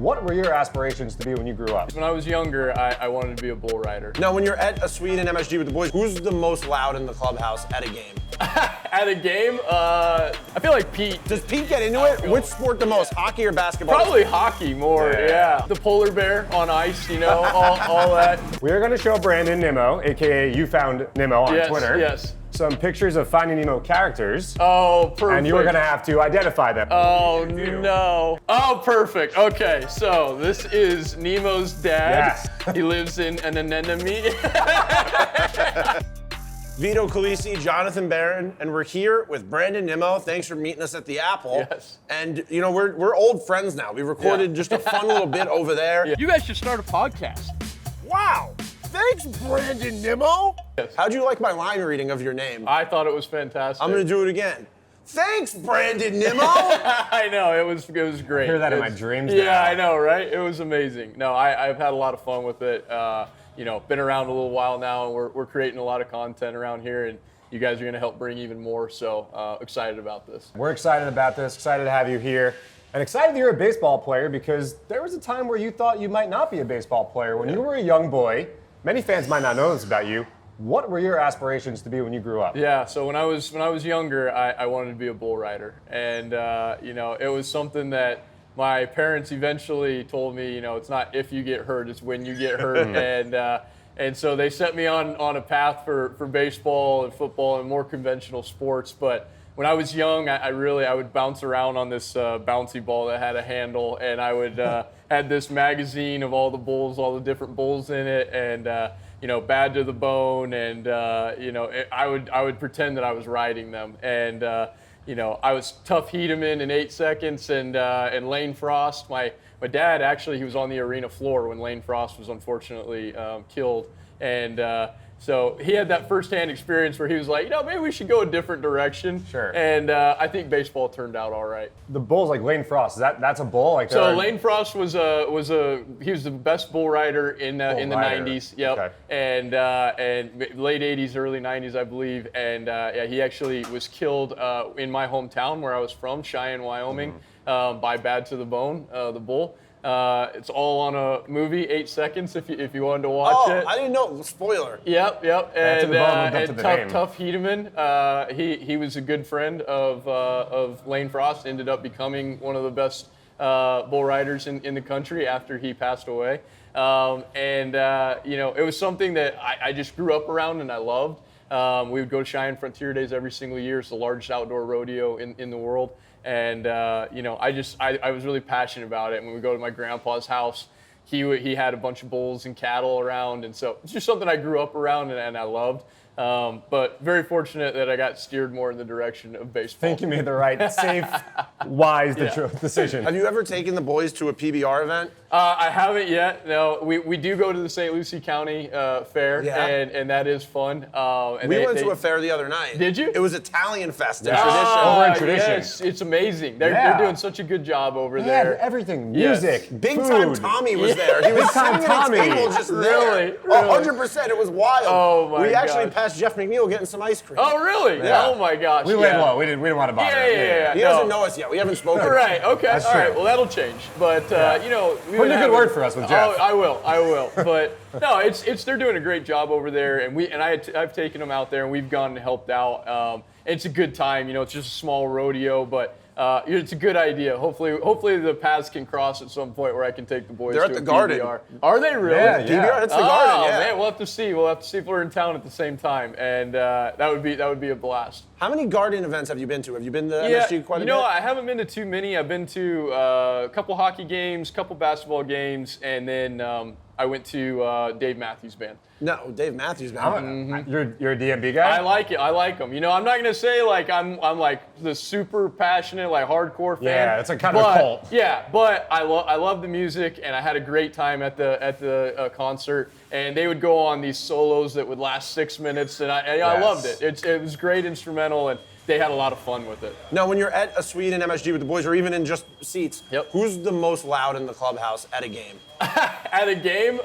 What were your aspirations to be when you grew up? When I was younger, I wanted to be a bull rider. Now, when you're at a suite in MSG with the boys, who's the most loud in the clubhouse at a game? At a game, I feel like Pete. Does Pete get into it? Which sport the most, hockey or basketball? Probably hockey more, yeah. The polar bear on ice, you know, all that. We are going to show Brandon NIMMO, aka You Found Nemo on Twitter. Yes. Some pictures of Finding Nemo characters. Oh, perfect. And you are going to have to identify them. Oh, no. Oh, perfect. Okay, so this is Nemo's dad. Yes. He lives in an anemone. Vito Calisi, Jonathan Barron, and we're here with Brandon NIMMO. Thanks for meeting us at the Apple. Yes. And, you know, we're old friends now. We recorded just a fun little bit over there. Yeah. You guys should start a podcast. Wow. Thanks, Brandon NIMMO. Yes. How'd you like my line reading of your name? I thought it was fantastic. I'm going to do it again. Thanks, Brandon NIMMO. I know, it was great. I hear that in my dreams Yeah, now. I know, right? It was amazing. No, I've had a lot of fun with it. You know, been around a little while now, and we're creating a lot of content around here, and you guys are going to help bring even more, so excited about this. We're excited about this, excited to have you here, and excited that you're a baseball player because there was a time where you thought you might not be a baseball player. When you were a young boy, many fans might not know this about you. What were your aspirations to be when you grew up? Yeah, so when I was younger, I wanted to be a bull rider, and you know, it was something that my parents eventually told me, you know, it's not if you get hurt, it's when you get hurt, and so they set me on a path for baseball and football and more conventional sports. But when I was young, I would bounce around on this bouncy ball that had a handle, and I would had this magazine of all the bulls, all the different bulls in it, and you know, bad to the bone, and you know, I would pretend that I was riding them, and you know, I was tough Hedeman in 8 seconds, and Lane Frost. My dad actually, he was on the arena floor when Lane Frost was unfortunately killed, and so he had that firsthand experience where he was like, you know, maybe we should go a different direction. Sure. And I think baseball turned out all right. The Bulls, like Lane Frost, that's a bull? Like So Lane Frost was he was the best bull rider in the 90s. Yep. Okay. And late 80s, early 90s, I believe. And yeah, he actually was killed in my hometown where I was from, Cheyenne, Wyoming, by Bad to the Bone, the bull. It's all on a movie, 8 seconds, if you wanted to watch it. I didn't know. Spoiler. Yep. And tough Hedeman. He was a good friend of Lane Frost. Ended up becoming one of the best bull riders in the country after he passed away. You know, it was something that I just grew up around and I loved. We would go to Cheyenne Frontier Days every single year. It's the largest outdoor rodeo in the world. And you know, I was really passionate about it. And when we go to my grandpa's house, he had a bunch of bulls and cattle around, and so it's just something I grew up around and I loved. But very fortunate that I got steered more in the direction of baseball. I think you made the right, safe, wise decision. Have you ever taken the boys to a PBR event? I haven't yet. No, we do go to the St. Lucie County Fair, and that is fun. And we went to a fair the other night. Did you? It was Italian Fest. Over in tradition. Yes, it's amazing. They're doing such a good job over there. Everything, music, Big food. Time Tommy was there. He was Big Time sitting Tommy. at a table just Really? there. 100%. It was wild. Oh my We actually gosh. passed Jeff McNeil getting some ice cream. Oh really? Yeah. Oh my gosh. We laid low. We didn't want to bother him. Yeah. He doesn't know us yet. We haven't spoken. Right. Okay. That's All right. true. Well, that'll change. But you know, Put in a good word for us with Jeff. Oh, I will. But no, it's they're doing a great job over there, and I've taken them out there, and we've gone and helped out. It's a good time. You know, it's just a small rodeo, but it's a good idea. Hopefully the paths can cross at some point where I can take the boys. They're to at a the Garden. PBR. Are they really? Yeah. PBR, it's the Garden. Yeah. Man, we'll have to see. We'll have to see if we're in town at the same time, and that would be a blast. How many Garden events have you been to? Have you been to MSG quite a bit? You know, I haven't been to too many. I've been to a couple hockey games, couple basketball games, and then I went to Dave Matthews Band. No, Dave Matthews Band. You're a DMB guy? I like it. I like them. You know, I'm not gonna say like I'm like the super passionate, like hardcore fan. Yeah, it's a kind of a cult. Yeah, but I love the music, and I had a great time at the concert. And they would go on these solos that would last 6 minutes, and I loved it. It was great instrumental, and they had a lot of fun with it. Now, when you're at a suite in MSG with the boys, or even in just seats, who's the most loud in the clubhouse at a game? At a game,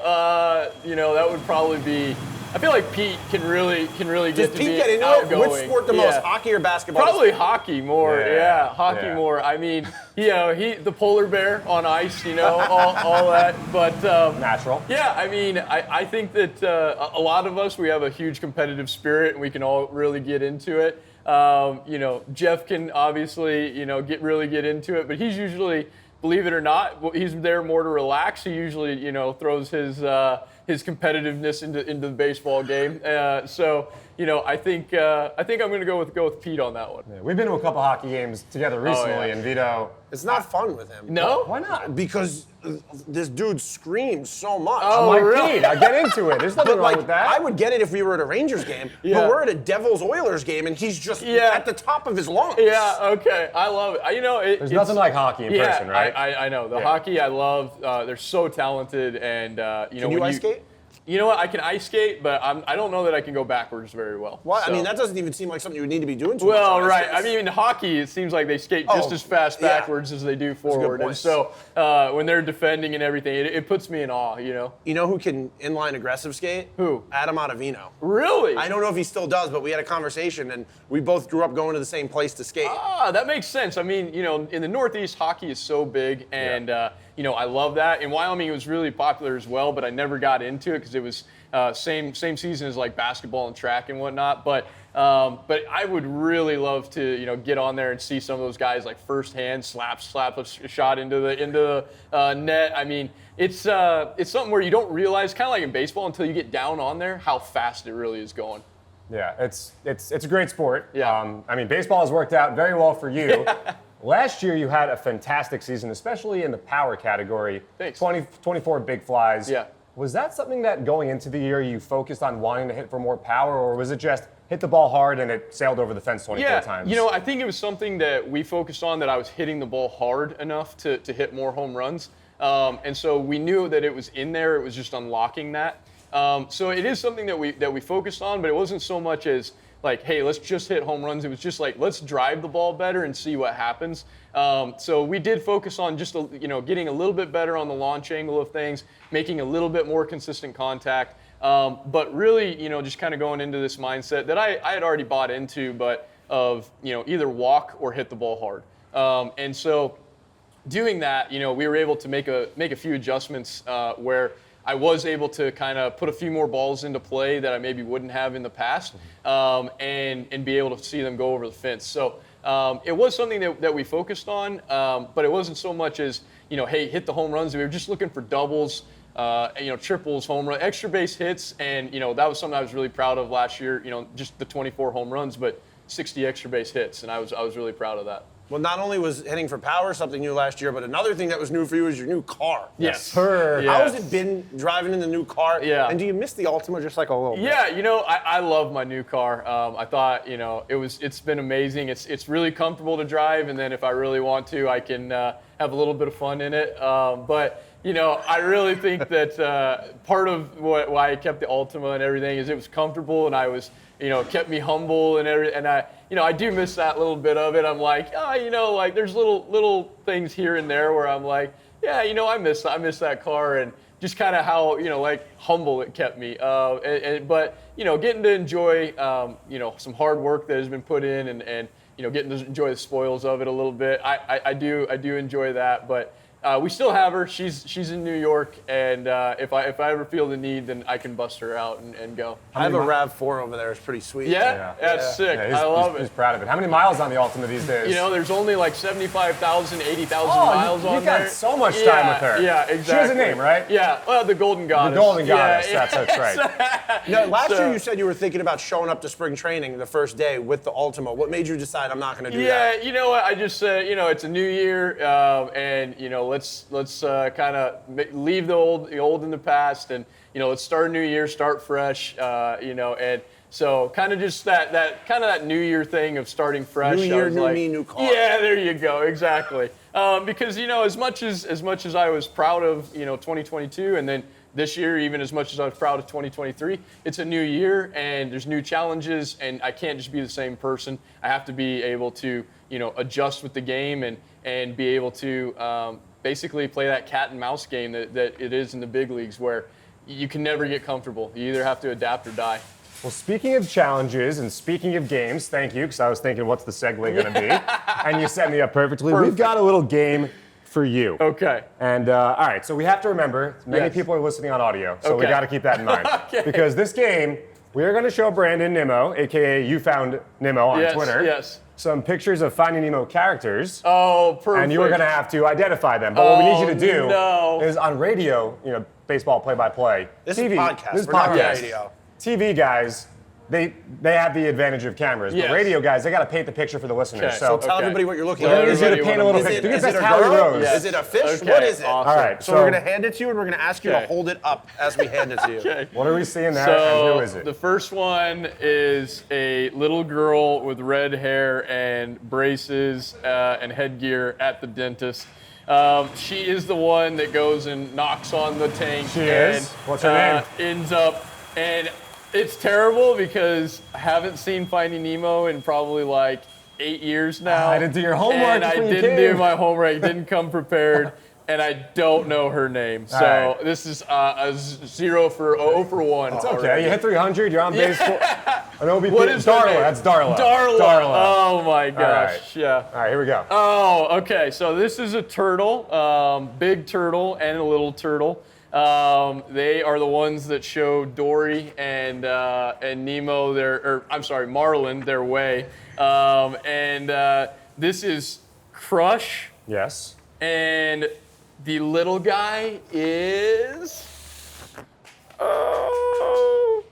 you know, that would probably be I feel like Pete can really Does get to Pete be get into outgoing. it? Which sport the most, hockey or basketball? Probably hockey more. Yeah. Hockey more. I mean, the polar bear on ice, all that. But Natural. Yeah, I mean, I think that a lot of us, we have a huge competitive spirit, and we can all really get into it. Jeff can obviously, get into it, but he's usually, believe it or not, he's there more to relax. He usually, throws his competitiveness into the baseball game. I think I'm going to go with Pete on that one. Yeah, we've been to a couple hockey games together recently, and Vito. It's not fun with him. No? Why not? Because this dude screams so much. Oh, I'm like, really? Pete, I get into it. There's nothing But wrong with that. I would get it if we were at a Rangers game, Yeah. but we're at a Devils-Oilers game, and he's just at the top of his lungs. Yeah, okay. I love it. There's nothing like hockey in person, right? I know. The hockey I love. They're so talented, and Can you ice skate? You know what? I can ice skate, but I don't know that I can go backwards very well. Well, So- I mean, that doesn't even seem like something you would need to be doing too Well, much. right. I mean, in hockey, it seems like they skate just as fast backwards as they do forward. And point. so when they're defending and everything, it puts me in awe, You know who can inline aggressive skate? Who? Adam Ottavino. Really? I don't know if he still does, but we had a conversation, and we both grew up going to the same place to skate. That makes sense. I mean, in the Northeast, hockey is so big, and I love that. In Wyoming, it was really popular as well, but I never got into it because it was same season as like basketball and track and whatnot. But I would really love to get on there and see some of those guys like firsthand slap a shot into the net. I mean, it's something where you don't realize, kind of like in baseball, until you get down on there, how fast it really is going. Yeah, it's a great sport. Yeah. Baseball has worked out very well for you. Last year, you had a fantastic season, especially in the power category. Thanks. 24 big flies. Yeah. Was that something that going into the year you focused on wanting to hit for more power, or was it just hit the ball hard and it sailed over the fence 24 times? I think it was something that we focused on, that I was hitting the ball hard enough to hit more home runs. And so we knew that it was in there. It was just unlocking that. So it is something that we focused on, but it wasn't so much as like, hey, let's just hit home runs. It was just like, let's drive the ball better and see what happens. So we did focus on just getting a little bit better on the launch angle of things, making a little bit more consistent contact. But really, just kind of going into this mindset that I had already bought into, but of either walk or hit the ball hard. And so doing that, we were able to make a few adjustments where I was able to kind of put a few more balls into play that I maybe wouldn't have in the past, and be able to see them go over the fence. So it was something that we focused on, but it wasn't so much as, hey, hit the home runs. We were just looking for doubles, triples, home run, extra base hits, and that was something I was really proud of last year. Just the 24 home runs, but 60 extra base hits, and I was really proud of that. Well, not only was hitting for power something new last year, but another thing that was new for you is your new car. Yes, sir. How has it been driving in the new car? Yeah. And do you miss the Ultima just like a little bit? Yeah, I love my new car. I thought, it's been amazing. It's really comfortable to drive, and then if I really want to, I can have a little bit of fun in it. But I really think that part of why I kept the Ultima and everything is it was comfortable, and I was, kept me humble and everything. And I do miss that little bit of it. I'm like, like there's little things here and there where I'm like, yeah, I miss that car, and just kind of how, like humble it kept me. But getting to enjoy, some hard work that has been put in, and getting to enjoy the spoils of it a little bit. I do enjoy that, but. We still have her. She's in New York, and if I ever feel the need, then I can bust her out and go. I have a RAV4 over there. It's pretty sweet. Yeah, that's sick. Yeah, I love it. He's proud of it. How many miles on the Ultima these days? There's only like 75,000, 80,000 miles on there. You got so much time with her. Yeah, exactly. She has a name, right? Yeah, well, the Golden Goddess. The Golden Goddess. Yeah, That's right. Now, last year you said you were thinking about showing up to spring training the first day with the Ultima. What made you decide I'm not going to do that? Yeah, you know what? I just said, it's a new year, and let's kind of leave the old in the past, and let's start a new year, start fresh, and so kind of just that new year thing of starting fresh. New year, new me, new car. Yeah, there you go, exactly. Because as much as I was proud of 2022, and then this year, even as much as I was proud of 2023, it's a new year, and there's new challenges, and I can't just be the same person. I have to be able to adjust with the game and be able to basically play that cat and mouse game that it is in the big leagues, where you can never get comfortable. You either have to adapt or die. Well, speaking of challenges and speaking of games, thank you, because I was thinking, what's the segue going to be? And you set me up perfectly. We've got a little game for you. Okay. And all right, so we have to remember, many people are listening on audio, so we Okay. got to keep that in mind. Okay. Because this game, we are going to show Brandon NIMMO, aka You Found Nemo on Twitter, Yes. some pictures of Finding Nemo characters. Oh, perfect. And you are going to have to identify them. But what we need you to do no. is on radio, baseball play-by-play. This TV, is podcast. This is We're not podcast. radio. TV guys, they have the advantage of cameras. Yes. But radio guys, they got to paint the picture for the listeners. Okay. So Tell everybody what you're looking I at. need you to paint a little Is picture. it, Do your is best it a Howie girl? Rose. Yes. Is it a fish? Okay. What is it? Awesome. All right, So we're going to hand it to you, and we're going to ask you to Okay. hold it up as we hand it to you. Okay. What are we seeing there, and who is So it? the first one is a little girl with red hair and braces and headgear at the dentist. She is the one that goes and knocks on the tank. She and, is? What's her name? Ends up, and it's terrible because I haven't seen Finding Nemo in probably like 8 years now. I didn't do your homework And I before you didn't came. do my homework. Didn't come prepared. And I don't know her name. So right. this is a 0 for 1. It's okay. You hit 300. You're on base. An OBP. What is her Darla? name? That's Darla. Darla. Oh my gosh. right. Yeah. All right, here we go. Oh, okay. So this is a turtle, big turtle and a little turtle. They are the ones that show Dory and Nemo Marlin their way. This is Crush, Yes. and the little guy is. Oh.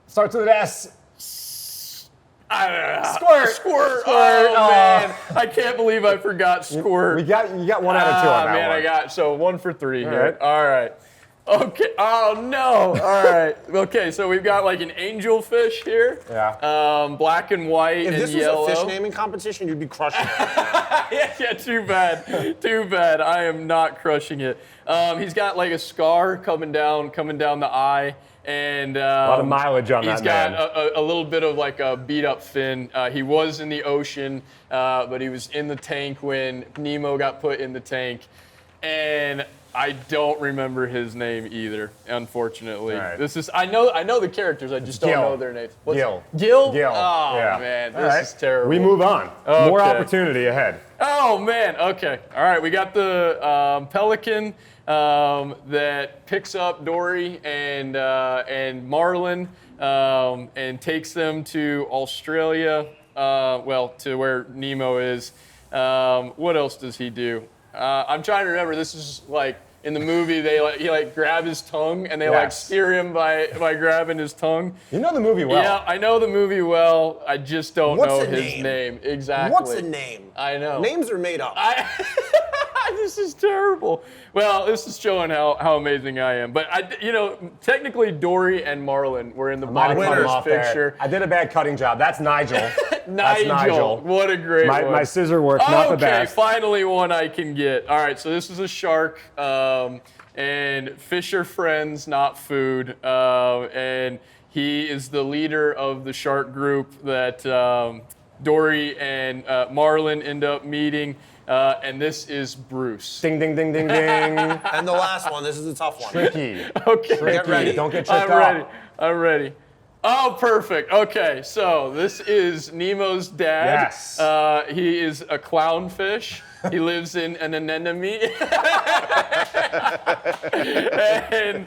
Starts with an S. I don't know. Squirt. Squirt. Squirt. Oh, Oh. man. I can't believe I forgot Squirt. You got 1 out of 2 on that man, one. I got 1 for 3 here. right. All right. Okay. Oh no. All right. Okay. So we've got like an angelfish here. Yeah. Black and white If and this yellow. was a fish naming competition, you'd be crushing it. yeah. Too bad. Too bad. I am not crushing it. He's got like a scar coming down the eye. And a lot of mileage on he's that got man. a little bit of like a beat up fin. He was in the ocean, but he was in the tank when Nemo got put in the tank. And I don't remember his name either, unfortunately. All right. This is I know the characters, I just don't Gil. know their names. Gil. Gil? Gil. Oh Yeah. man, All this right. is terrible. We move on. More Okay. opportunity ahead. Oh man, okay. All right, we got the pelican that picks up Dory and Marlin and takes them to Australia, to where Nemo is. What else does he do? I'm trying to remember. This is like in the movie. He grab his tongue and they Yes. steer him by grabbing his tongue. You know the movie well. Yeah, I know the movie well. I just don't What's know the his name? name exactly. What's a name? I know. Names are made up. This is terrible. Well, this is showing how amazing I am. But technically Dory and Marlin were in the Might have bottom cut of him this off there. picture. I did a bad cutting job. That's Nigel. That's Nigel. Nigel. What a great one. My scissor work, not the Okay, best. finally one I can get. All right, so this is a shark, and fish are friends, not food. And he is the leader of the shark group that Dory and Marlin end up meeting. And this is Bruce. Ding, ding, ding, ding, ding. And the last one, this is a tough one. Tricky. Okay. Tricky. ready. Don't get tricked I'm ready. up. I'm ready. Oh, perfect. Okay, so this is Nemo's dad. Yes. He is a clownfish. He lives in an anemone. And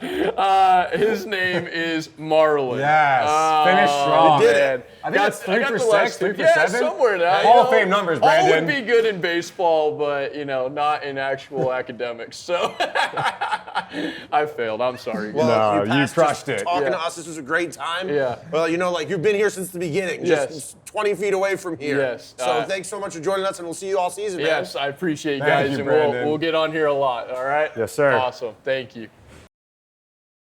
his name is Marlin. Yes. Finish strong. You did man. it. I think that's 3 for the 6, last 3 for yeah, 7. somewhere now. Hall of Fame numbers, All Brandon. would be good in baseball, but not in actual academics. So I failed. I'm sorry. No, you passed crushed just it. Talking Yeah. to us, this was a great time. Yeah. Well, you've been here since the beginning, Yes. just 20 feet away from here. Yes. So thanks so much for joining us, and we'll see you all season, man. Yes, I appreciate you Thank guys, you, and Brandon. we'll get on here a lot. All right. Yes, sir. Awesome. Thank you.